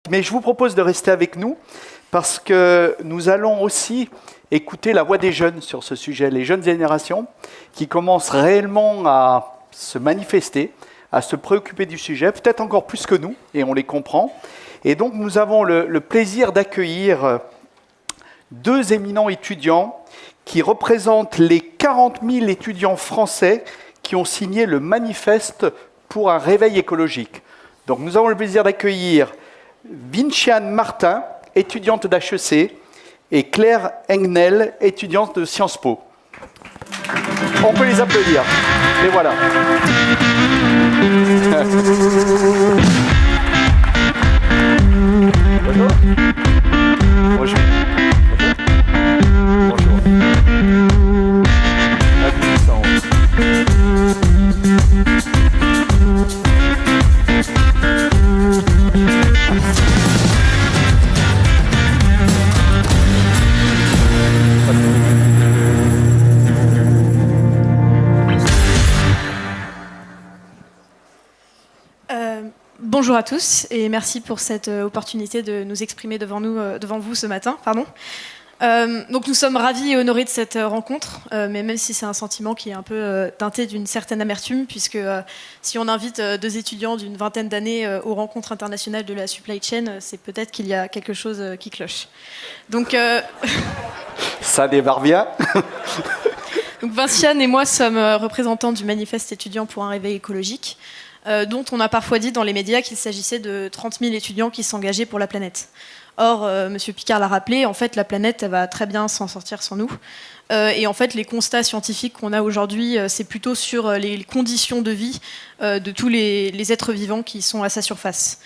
Mais je vous propose de rester avec nous parce que nous allons aussi écouter la voix des jeunes sur ce sujet, les jeunes générations qui commencent réellement à se manifester, à se préoccuper du sujet, peut-être encore plus que nous, et on les comprend. Et donc nous avons le plaisir d'accueillir deux éminents étudiants qui représentent les 40 000 étudiants français qui ont signé le manifeste pour un réveil écologique. Donc nous avons le plaisir d'accueillir Vinciane Martin, étudiante d'HEC, et Claire Engnel, étudiante de Sciences Po. On peut les applaudir. Et voilà. Bonjour. Bonjour. Bonjour. Bonjour à tous et merci pour cette opportunité de nous exprimer devant vous ce matin. Donc nous sommes ravis et honorés de cette rencontre, mais même si c'est un sentiment qui est un peu teinté d'une certaine amertume, puisque si on invite deux étudiants d'une vingtaine d'années aux rencontres internationales de la supply chain, c'est peut-être qu'il y a quelque chose qui cloche. Donc, ça démarre bien. Donc Vinciane et moi sommes représentants du manifeste étudiant pour un réveil écologique, dont on a parfois dit dans les médias qu'il s'agissait de 30 000 étudiants qui s'engageaient pour la planète. Or, M. Picard l'a rappelé, en fait, la planète elle va très bien s'en sortir sans nous. Et en fait, les constats scientifiques qu'on a aujourd'hui, c'est plutôt sur les conditions de vie de tous les êtres vivants qui sont à sa surface.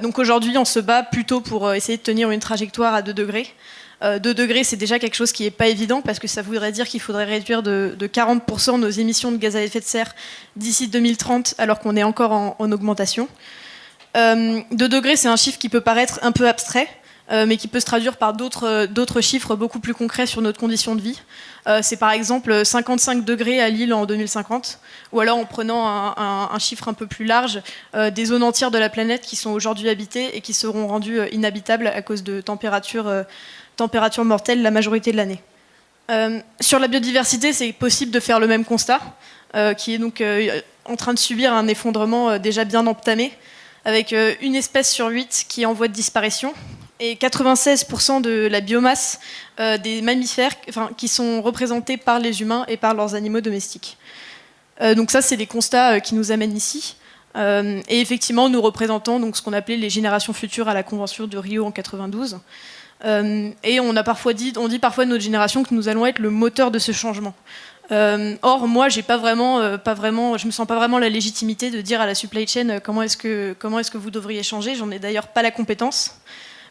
Donc aujourd'hui, on se bat plutôt pour essayer de tenir une trajectoire à 2 degrés. 2 degrés, c'est déjà quelque chose qui n'est pas évident parce que ça voudrait dire qu'il faudrait réduire de 40% nos émissions de gaz à effet de serre d'ici 2030, alors qu'on est encore en augmentation. 2 degrés, c'est un chiffre qui peut paraître un peu abstrait, mais qui peut se traduire par d'autres chiffres beaucoup plus concrets sur notre condition de vie. C'est par exemple 55 degrés à Lille en 2050, ou alors en prenant un chiffre un peu plus large, des zones entières de la planète qui sont aujourd'hui habitées et qui seront rendues inhabitables à cause de températures mortelles la majorité de l'année. Sur la biodiversité, c'est possible de faire le même constat, qui est donc en train de subir un effondrement déjà bien entamé, avec une espèce sur 8 qui est en voie de disparition, et 96% de la biomasse des mammifères qui sont représentés par les humains et par leurs animaux domestiques. Donc ça, c'est les constats qui nous amènent ici. Et effectivement, nous représentons donc, ce qu'on appelait les générations futures à la Convention de Rio en 92. Et on dit parfois de notre génération que nous allons être le moteur de ce changement. Or, moi, je me sens pas vraiment la légitimité de dire à la supply chain comment est-ce que vous devriez changer. J'en ai d'ailleurs pas la compétence.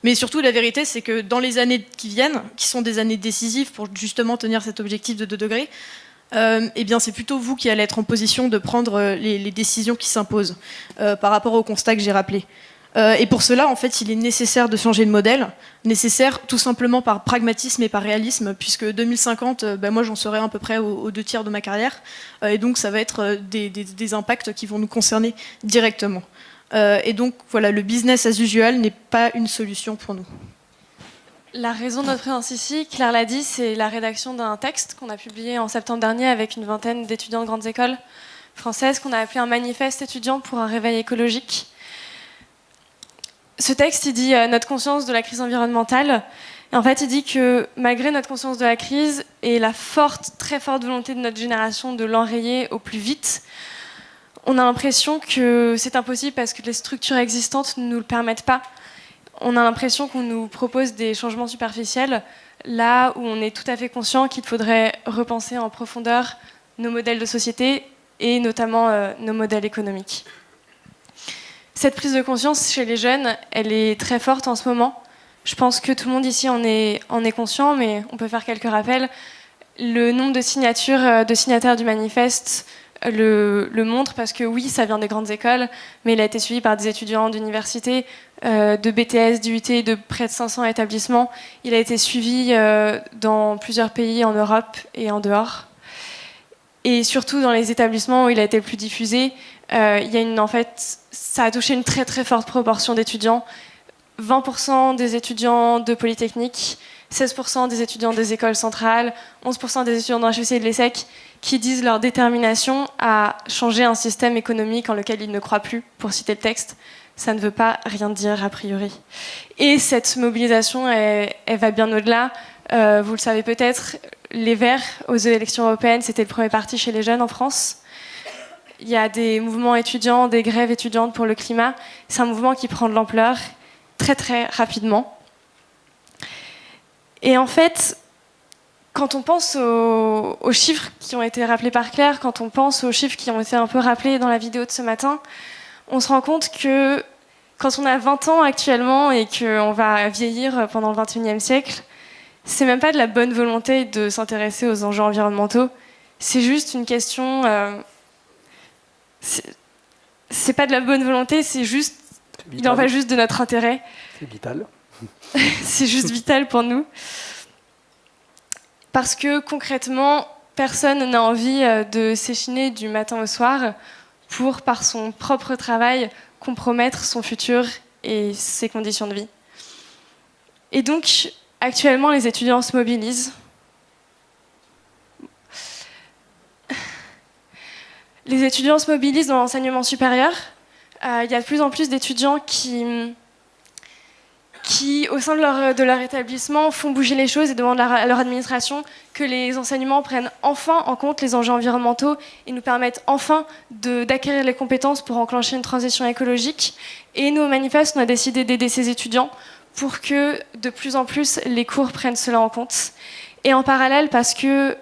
Mais surtout, la vérité, c'est que dans les années qui viennent, qui sont des années décisives pour justement tenir cet objectif de 2 degrés, eh bien, c'est plutôt vous qui allez être en position de prendre les décisions qui s'imposent par rapport au constat que j'ai rappelé. Et pour cela, en fait, il est nécessaire de changer de modèle, nécessaire tout simplement par pragmatisme et par réalisme, puisque 2050, moi j'en serai à peu près aux 2 tiers de ma carrière, et donc ça va être des impacts qui vont nous concerner directement. Et donc voilà, le business as usual n'est pas une solution pour nous. La raison de notre présence ici, Claire l'a dit, c'est la rédaction d'un texte qu'on a publié en septembre dernier avec une vingtaine d'étudiants de grandes écoles françaises, qu'on a appelé un manifeste étudiant pour un réveil écologique. Ce texte, il dit notre conscience de la crise environnementale. Et en fait, il dit que malgré notre conscience de la crise et la très forte volonté de notre génération de l'enrayer au plus vite, on a l'impression que c'est impossible parce que les structures existantes ne nous le permettent pas. On a l'impression qu'on nous propose des changements superficiels, là où on est tout à fait conscient qu'il faudrait repenser en profondeur nos modèles de société et notamment nos modèles économiques. Cette prise de conscience chez les jeunes, elle est très forte en ce moment. Je pense que tout le monde ici en est conscient, mais on peut faire quelques rappels. Le nombre de signataires du manifeste le montre, parce que oui, ça vient des grandes écoles, mais il a été suivi par des étudiants d'université, de BTS, d'UT, de près de 500 établissements. Il a été suivi dans plusieurs pays en Europe et en dehors. Et surtout dans les établissements où il a été le plus diffusé, ça a touché une très très forte proportion d'étudiants, 20% des étudiants de Polytechnique, 16% des étudiants des écoles centrales, 11% des étudiants de HEC et de l'ESSEC qui disent leur détermination à changer un système économique en lequel ils ne croient plus, pour citer le texte. Ça ne veut pas rien dire a priori. Et cette mobilisation, elle va bien au-delà. Vous le savez peut-être, les Verts aux élections européennes, c'était le premier parti chez les jeunes en France. Il y a des mouvements étudiants, des grèves étudiantes pour le climat. C'est un mouvement qui prend de l'ampleur très très rapidement. Et en fait, quand on pense aux chiffres qui ont été rappelés par Claire, quand on pense aux chiffres qui ont été un peu rappelés dans la vidéo de ce matin, on se rend compte que quand on a 20 ans actuellement et qu'on va vieillir pendant le 21e siècle, c'est même pas de la bonne volonté de s'intéresser aux enjeux environnementaux, c'est juste une question... c'est pas de la bonne volonté, c'est juste... Il en va juste de notre intérêt. C'est vital. C'est juste vital pour nous. Parce que concrètement, personne n'a envie de s'échiner du matin au soir pour, par son propre travail, compromettre son futur et ses conditions de vie. Et donc, actuellement, les étudiants se mobilisent. Les étudiants se mobilisent dans l'enseignement supérieur. Il y a de plus en plus d'étudiants qui, au sein de leur établissement, font bouger les choses et demandent à leur administration que les enseignements prennent enfin en compte les enjeux environnementaux et nous permettent enfin d'acquérir les compétences pour enclencher une transition écologique. Et nous, au Manifeste, on a décidé d'aider ces étudiants pour que, de plus en plus, les cours prennent cela en compte. Et en parallèle, parce que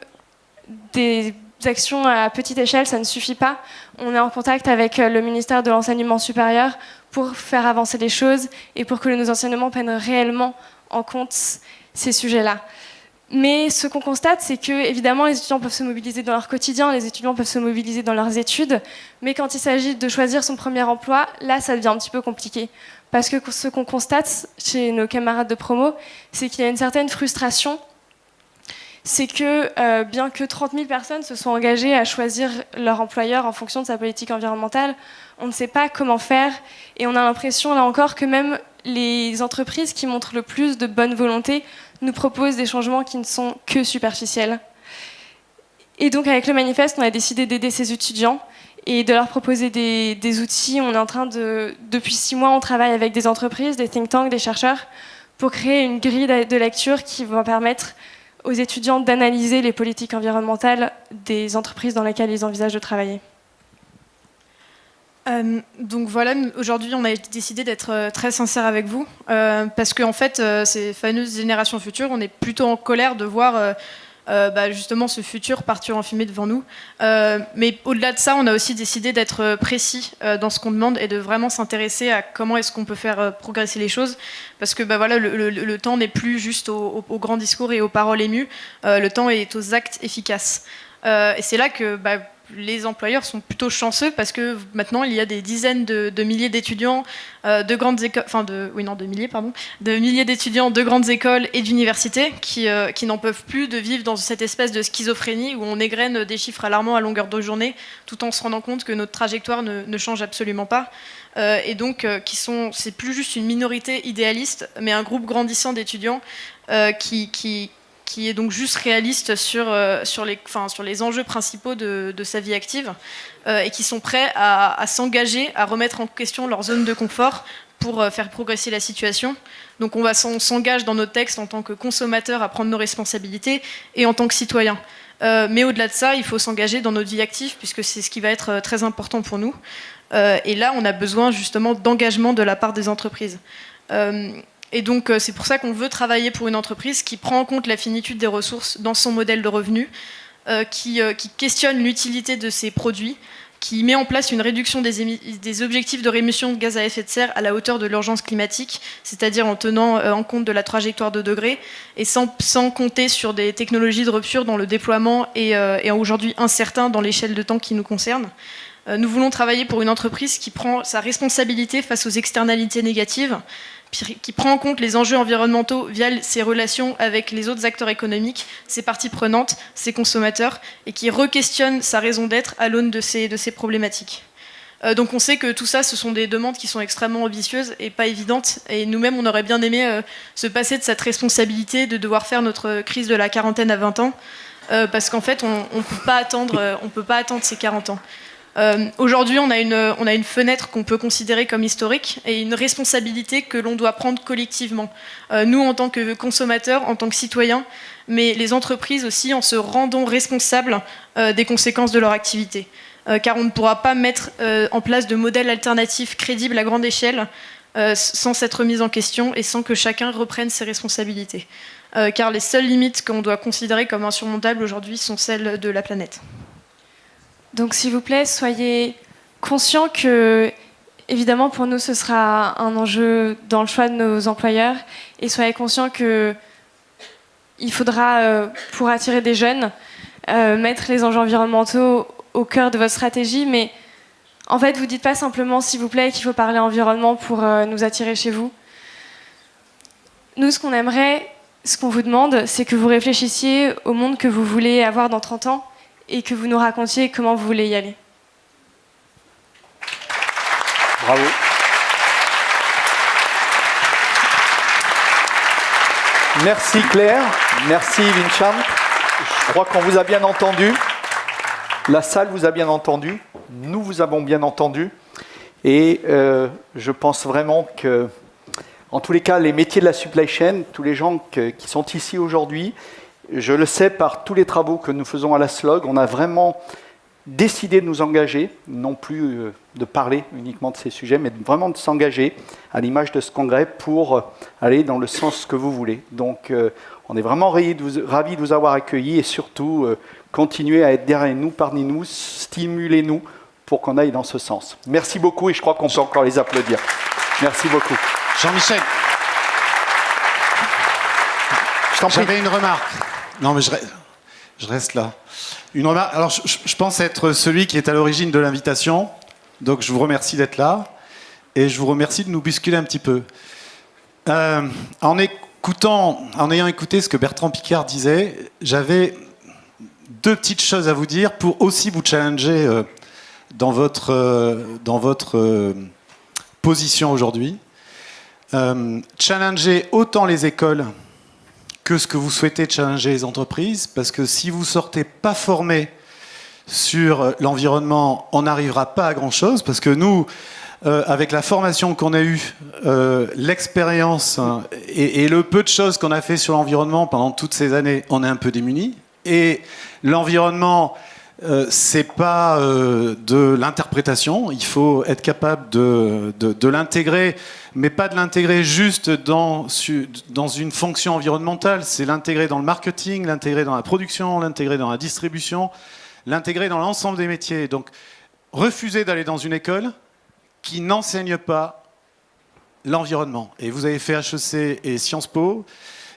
des actions à petite échelle, ça ne suffit pas, on est en contact avec le ministère de l'Enseignement supérieur pour faire avancer les choses et pour que nos enseignements prennent réellement en compte ces sujets-là. Mais ce qu'on constate, c'est que, évidemment, les étudiants peuvent se mobiliser dans leur quotidien, les étudiants peuvent se mobiliser dans leurs études, mais quand il s'agit de choisir son premier emploi, là, ça devient un petit peu compliqué. Parce que ce qu'on constate chez nos camarades de promo, c'est qu'il y a une certaine frustration. C'est que, bien que 30 000 personnes se soient engagées à choisir leur employeur en fonction de sa politique environnementale, on ne sait pas comment faire, et on a l'impression, là encore, que même les entreprises qui montrent le plus de bonne volonté nous proposent des changements qui ne sont que superficiels. Et donc, avec le Manifeste, on a décidé d'aider ces étudiants et de leur proposer des outils. On est en train depuis 6 mois, on travaille avec des entreprises, des think tanks, des chercheurs, pour créer une grille de lecture qui va permettre aux étudiants d'analyser les politiques environnementales des entreprises dans lesquelles ils envisagent de travailler. Donc voilà, aujourd'hui on a décidé d'être très sincère avec vous, parce qu'en fait, ces fameuses générations futures, on est plutôt en colère de voir justement ce futur partir en fumée devant nous. Mais au-delà de ça, on a aussi décidé d'être précis dans ce qu'on demande et de vraiment s'intéresser à comment est-ce qu'on peut faire progresser les choses. Parce que voilà, le temps n'est plus juste aux grands discours et aux paroles émues, le temps est aux actes efficaces. Et c'est là que les employeurs sont plutôt chanceux parce que maintenant il y a des dizaines de milliers d'étudiants de grandes écoles, de milliers d'étudiants de grandes écoles et d'universités qui n'en peuvent plus de vivre dans cette espèce de schizophrénie où on égrène des chiffres alarmants à longueur de journée tout en se rendant compte que notre trajectoire ne change absolument pas. Et donc c'est plus juste une minorité idéaliste, mais un groupe grandissant d'étudiants qui est donc juste réaliste sur les enjeux principaux de sa vie active et qui sont prêts à s'engager, à remettre en question leur zone de confort pour faire progresser la situation. Donc on s'engage dans nos textes en tant que consommateurs à prendre nos responsabilités et en tant que citoyens. Mais au-delà de ça, il faut s'engager dans notre vie active puisque c'est ce qui va être très important pour nous. Et là, on a besoin justement d'engagement de la part des entreprises. Et donc, c'est pour ça qu'on veut travailler pour une entreprise qui prend en compte la finitude des ressources dans son modèle de revenus, qui questionne l'utilité de ses produits, qui met en place une réduction des objectifs de réduction de gaz à effet de serre à la hauteur de l'urgence climatique, c'est-à-dire en tenant en compte de la trajectoire de degrés, et sans compter sur des technologies de rupture dont le déploiement est aujourd'hui incertain dans l'échelle de temps qui nous concerne. Nous voulons travailler pour une entreprise qui prend sa responsabilité face aux externalités négatives, qui prend en compte les enjeux environnementaux via ses relations avec les autres acteurs économiques, ses parties prenantes, ses consommateurs, et qui re-questionne sa raison d'être à l'aune de ces problématiques. Donc on sait que tout ça, ce sont des demandes qui sont extrêmement ambitieuses et pas évidentes. Et nous-mêmes, on aurait bien aimé se passer de cette responsabilité de devoir faire notre crise de la quarantaine à 20 ans, parce qu'en fait, on peut pas attendre ces 40 ans. Aujourd'hui, on a une fenêtre qu'on peut considérer comme historique et une responsabilité que l'on doit prendre collectivement. Nous, en tant que consommateurs, en tant que citoyens, mais les entreprises aussi, en se rendant responsables des conséquences de leur activité. Car on ne pourra pas mettre en place de modèles alternatifs crédibles à grande échelle sans cette remise en question et sans que chacun reprenne ses responsabilités. Car les seules limites qu'on doit considérer comme insurmontables aujourd'hui sont celles de la planète. Donc s'il vous plaît, soyez conscients que, évidemment, pour nous, ce sera un enjeu dans le choix de nos employeurs, et soyez conscients qu'il faudra, pour attirer des jeunes, mettre les enjeux environnementaux au cœur de votre stratégie, mais en fait, vous dites pas simplement, s'il vous plaît, qu'il faut parler environnement pour nous attirer chez vous. Nous, ce qu'on aimerait, ce qu'on vous demande, c'est que vous réfléchissiez au monde que vous voulez avoir dans 30 ans et que vous nous racontiez comment vous voulez y aller. Bravo. Merci Claire, merci Vincent. Je crois qu'on vous a bien entendu. La salle vous a bien entendu, nous vous avons bien entendu, et je pense vraiment que, en tous les cas, les métiers de la supply chain, tous les gens qui sont ici aujourd'hui, je le sais par tous les travaux que nous faisons à la SLOG, on a vraiment décidé de nous engager, non plus de parler uniquement de ces sujets, mais vraiment de s'engager à l'image de ce congrès pour aller dans le sens que vous voulez. Donc, on est vraiment ravis de vous avoir accueillis et surtout continuez à être derrière nous, parmi nous, stimulez-nous pour qu'on aille dans ce sens. Merci beaucoup et je crois qu'on peut encore les applaudir. Merci beaucoup. Jean-Michel, j'avais une remarque. Non, mais je reste là. Une remarque. Alors, je pense être celui qui est à l'origine de l'invitation. Donc, je vous remercie d'être là. Et je vous remercie de nous bousculer un petit peu. En ayant écouté ce que Bertrand Piccard disait, j'avais deux petites choses à vous dire pour aussi vous challenger dans votre position aujourd'hui. Challenger autant les écoles que ce que vous souhaitez challenger les entreprises, parce que si vous ne sortez pas formés sur l'environnement, on n'arrivera pas à grand-chose, parce que nous, avec la formation qu'on a eue, l'expérience et le peu de choses qu'on a fait sur l'environnement pendant toutes ces années, on est un peu démunis. Et l'environnement, c'est pas de l'interprétation. Il faut être capable de l'intégrer, mais pas de l'intégrer juste dans une fonction environnementale. C'est l'intégrer dans le marketing, l'intégrer dans la production, l'intégrer dans la distribution, l'intégrer dans l'ensemble des métiers. Donc, refusez d'aller dans une école qui n'enseigne pas l'environnement. Et vous avez fait HEC et Sciences Po.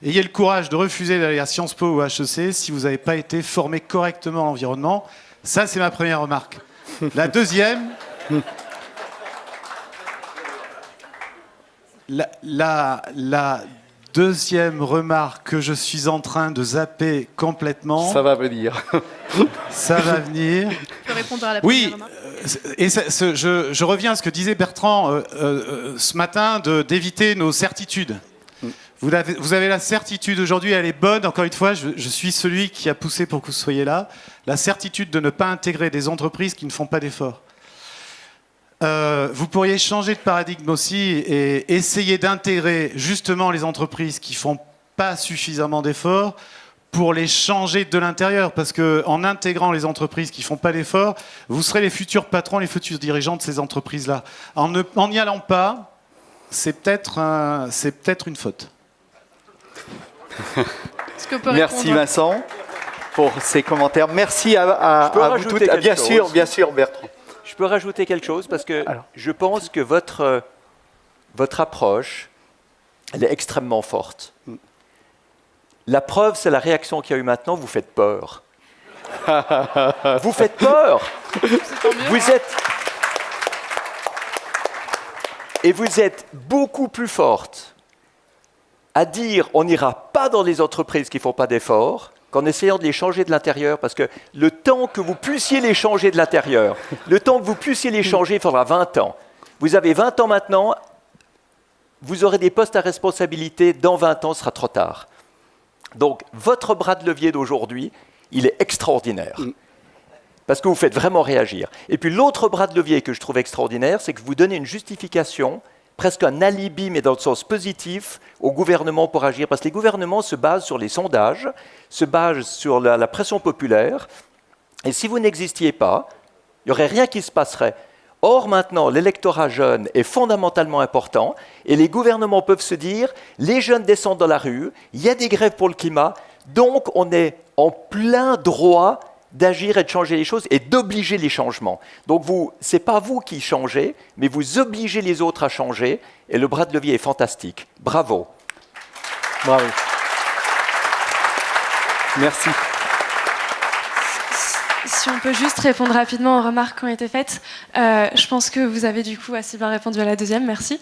Ayez le courage de refuser d'aller à Sciences Po ou à HEC si vous n'avez pas été formé correctement à l'environnement. Ça, c'est ma première remarque. La deuxième... La deuxième remarque que je suis en train de zapper complètement... Ça va venir. Ça va venir. Je peux répondre à la première remarque. Et je reviens à ce que disait Bertrand ce matin, d'éviter nos certitudes. Vous avez la certitude aujourd'hui, elle est bonne. Encore une fois, je suis celui qui a poussé pour que vous soyez là. La certitude de ne pas intégrer des entreprises qui ne font pas d'efforts. Vous pourriez changer de paradigme aussi et essayer d'intégrer justement les entreprises qui ne font pas suffisamment d'efforts pour les changer de l'intérieur. Parce qu'en intégrant les entreprises qui ne font pas d'efforts, vous serez les futurs patrons, les futurs dirigeants de ces entreprises-là. En n'y allant pas, c'est peut-être une faute. Merci Vincent pour ces commentaires. Merci à vous toutes. Bien sûr, Bertrand. Je peux rajouter quelque chose parce que je pense que votre approche, elle est extrêmement forte. La preuve, c'est la réaction qu'il y a eu maintenant. Vous faites peur. Vous faites peur. Vous êtes beaucoup plus forte à dire on n'ira pas dans les entreprises qui ne font pas d'efforts qu'en essayant de les changer de l'intérieur, parce que le temps que vous puissiez les changer de l'intérieur, le temps que vous puissiez les changer, il faudra 20 ans. Vous avez 20 ans maintenant, vous aurez des postes à responsabilité, dans 20 ans, ce sera trop tard. Donc, votre bras de levier d'aujourd'hui, il est extraordinaire. Parce que vous faites vraiment réagir. Et puis l'autre bras de levier que je trouve extraordinaire, c'est que vous donnez une justification, presque un alibi, mais dans le sens positif, au gouvernement pour agir. Parce que les gouvernements se basent sur les sondages, se basent sur la pression populaire. Et si vous n'existiez pas, il n'y aurait rien qui se passerait. Or, maintenant, l'électorat jeune est fondamentalement important et les gouvernements peuvent se dire, les jeunes descendent dans la rue, il y a des grèves pour le climat, donc on est en plein droit d'agir et de changer les choses et d'obliger les changements. Donc, ce n'est pas vous qui changez, mais vous obligez les autres à changer et le bras de levier est fantastique. Bravo. Bravo. Merci. Si on peut juste répondre rapidement aux remarques qui ont été faites, je pense que vous avez du coup assez bien répondu à la deuxième, merci.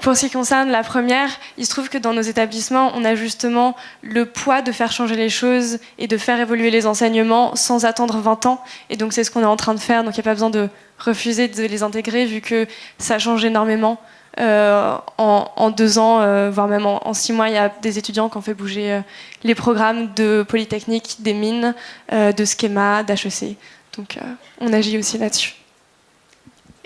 Pour ce qui concerne la première, il se trouve que dans nos établissements, on a justement le poids de faire changer les choses et de faire évoluer les enseignements sans attendre 20 ans. Et donc c'est ce qu'on est en train de faire, donc il n'y a pas besoin de refuser de les intégrer vu que ça change énormément. En 2 ans, voire même en 6 mois, il y a des étudiants qui ont fait bouger les programmes de Polytechnique, des mines, de Schema, d'HEC. Donc on agit aussi là-dessus.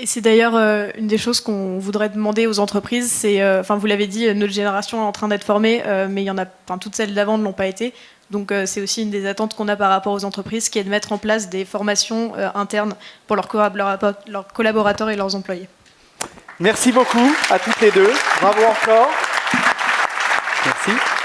Et c'est d'ailleurs une des choses qu'on voudrait demander aux entreprises. C'est, vous l'avez dit, notre génération est en train d'être formée, mais il y en a, toutes celles d'avant ne l'ont pas été. Donc c'est aussi une des attentes qu'on a par rapport aux entreprises, qui est de mettre en place des formations internes pour leurs collaborateurs et leurs employés. Merci beaucoup à toutes les deux. Bravo encore. Merci.